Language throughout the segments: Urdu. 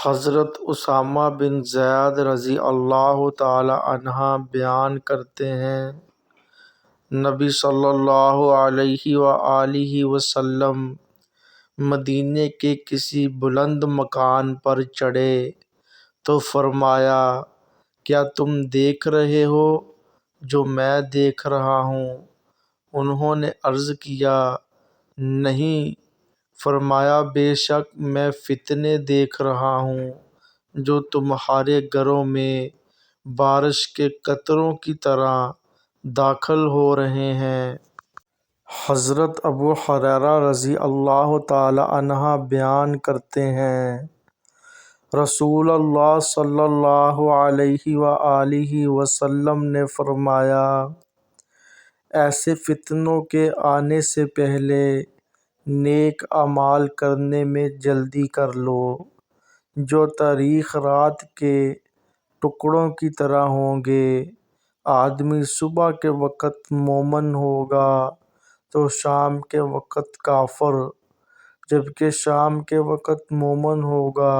حضرت اسامہ بن زید رضی اللہ تعالی عنہ بیان کرتے ہیں، نبی صلی اللہ علیہ وآلہ وسلم مدینے کے کسی بلند مکان پر چڑھے تو فرمایا، کیا تم دیکھ رہے ہو جو میں دیکھ رہا ہوں؟ انہوں نے عرض کیا، نہیں۔ فرمایا، بے شک میں فتنے دیکھ رہا ہوں جو تمہارے گھروں میں بارش کے قطروں کی طرح داخل ہو رہے ہیں۔ حضرت ابو ہریرہ رضی اللہ تعالی عنہ بیان کرتے ہیں، رسول اللہ صلی اللہ علیہ وآلہ وسلم نے فرمایا، ایسے فتنوں کے آنے سے پہلے نیک اعمال کرنے میں جلدی کر لو جو تاریک رات کے ٹکڑوں کی طرح ہوں گے۔ آدمی صبح کے وقت مومن ہوگا تو شام کے وقت کافر، جبکہ شام کے وقت مومن ہوگا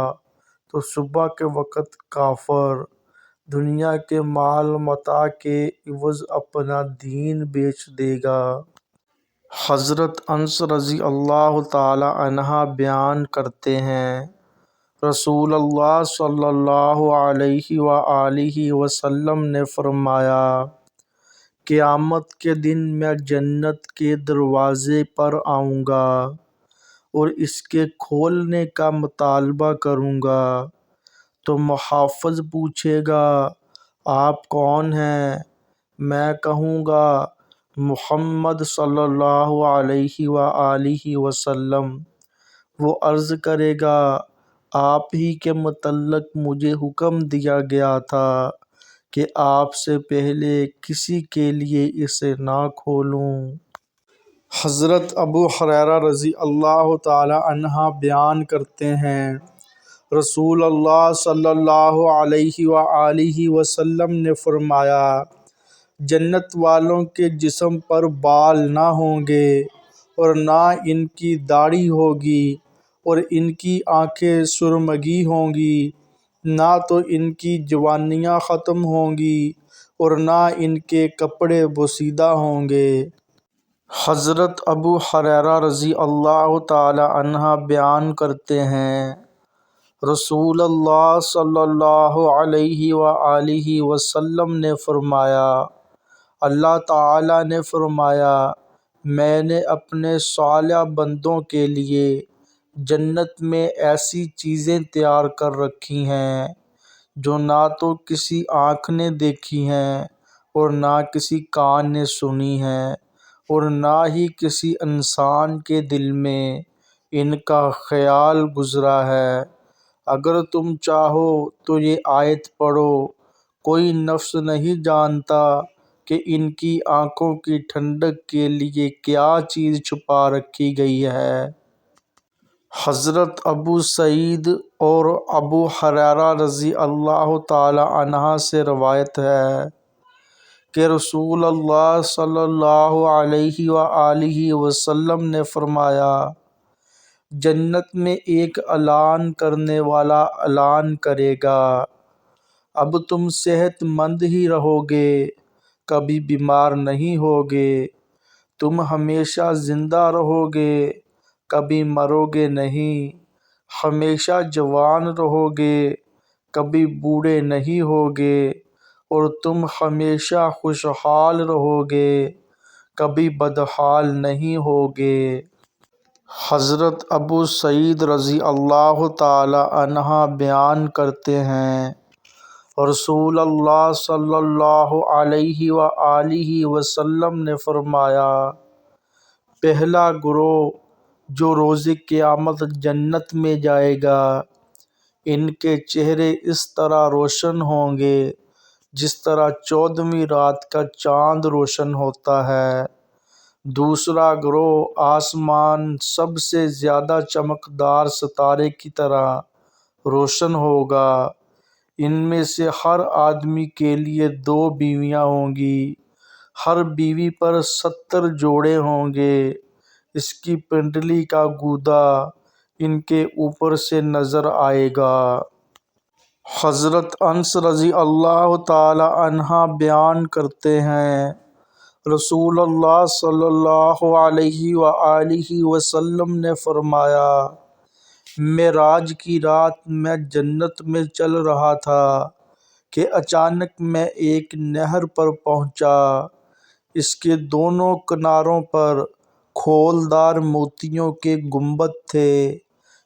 تو صبح کے وقت کافر۔ دنیا کے مال متاع کے عوض اپنا دین بیچ دے گا۔ حضرت انس رضی اللہ تعالی عنہ بیان کرتے ہیں، رسول اللہ صلی اللہ علیہ وآلہ وسلم نے فرمایا، قیامت کے دن میں جنت کے دروازے پر آؤں گا اور اس کے کھولنے کا مطالبہ کروں گا تو محافظ پوچھے گا، آپ کون ہیں؟ میں کہوں گا، محمد صلی اللہ علیہ وآلہ وسلم۔ وہ عرض کرے گا، آپ ہی کے متعلق مجھے حکم دیا گیا تھا کہ آپ سے پہلے کسی کے لیے اسے نہ کھولوں۔ حضرت ابو ہریرہ رضی اللہ تعالی عنہ بیان کرتے ہیں، رسول اللہ صلی اللہ علیہ وآلہ وسلم نے فرمایا، جنت والوں کے جسم پر بال نہ ہوں گے اور نہ ان کی داڑھی ہوگی، اور ان کی آنکھیں سرمگی ہوں گی، نہ تو ان کی جوانیاں ختم ہوں گی اور نہ ان کے کپڑے بوسیدہ ہوں گے۔ حضرت ابو ہریرہ رضی اللہ تعالی عنہ بیان کرتے ہیں، رسول اللہ صلی اللہ علیہ وآلہ وسلم نے فرمایا، اللہ تعالیٰ نے فرمایا، میں نے اپنے صالح بندوں کے لیے جنت میں ایسی چیزیں تیار کر رکھی ہیں جو نہ تو کسی آنکھ نے دیکھی ہیں اور نہ کسی کان نے سنی ہیں اور نہ ہی کسی انسان کے دل میں ان کا خیال گزرا ہے۔ اگر تم چاہو تو یہ آیت پڑھو، کوئی نفس نہیں جانتا کہ ان کی آنکھوں کی ٹھنڈک کے لیے کیا چیز چھپا رکھی گئی ہے۔ حضرت ابو سعید اور ابو ہریرہ رضی اللہ تعالی عنہ سے روایت ہے کہ رسول اللہ صلی اللہ علیہ وآلہ وسلم نے فرمایا، جنت میں ایک اعلان کرنے والا اعلان کرے گا، اب تم صحت مند ہی رہو گے، کبھی بیمار نہیں ہوگے، تم ہمیشہ زندہ رہو گے، کبھی مرو گے نہیں، ہمیشہ جوان رہو گے، کبھی بوڑھے نہیں ہوگے، اور تم ہمیشہ خوشحال رہو گے، کبھی بدحال نہیں ہوگے۔ حضرت ابو سعید رضی اللہ تعالی عنہ بیان کرتے ہیں، رسول اللہ صلی اللہ علیہ وآلہ وسلم نے فرمایا، پہلا گروہ جو روز قیامت جنت میں جائے گا، ان کے چہرے اس طرح روشن ہوں گے جس طرح 14ویں رات کا چاند روشن ہوتا ہے۔ دوسرا گروہ آسمان سب سے زیادہ چمکدار ستارے کی طرح روشن ہوگا، ان میں سے ہر آدمی کے لیے 2 بیویاں ہوں گی، ہر بیوی پر 70 جوڑے ہوں گے، اس کی پنڈلی کا گودا ان کے اوپر سے نظر آئے گا۔ حضرت انس رضی اللہ تعالی عنہ بیان کرتے ہیں، رسول اللہ صلی اللہ علیہ وآلہ وسلم نے فرمایا، معراج کی رات میں جنت میں چل رہا تھا کہ اچانک میں ایک نہر پر پہنچا۔ اس کے دونوں کناروں پر کھولدار موتیوں کے گنبد تھے۔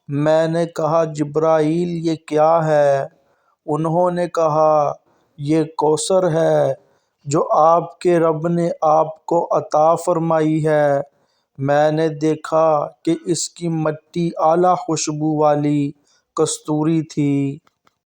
میں نے کہا، جبرائیل یہ کیا ہے؟ انہوں نے کہا، یہ کوثر ہے جو آپ کے رب نے آپ کو عطا فرمائی ہے۔ میں نے دیکھا کہ اس کی مٹی اعلیٰ خوشبو والی کستوری تھی۔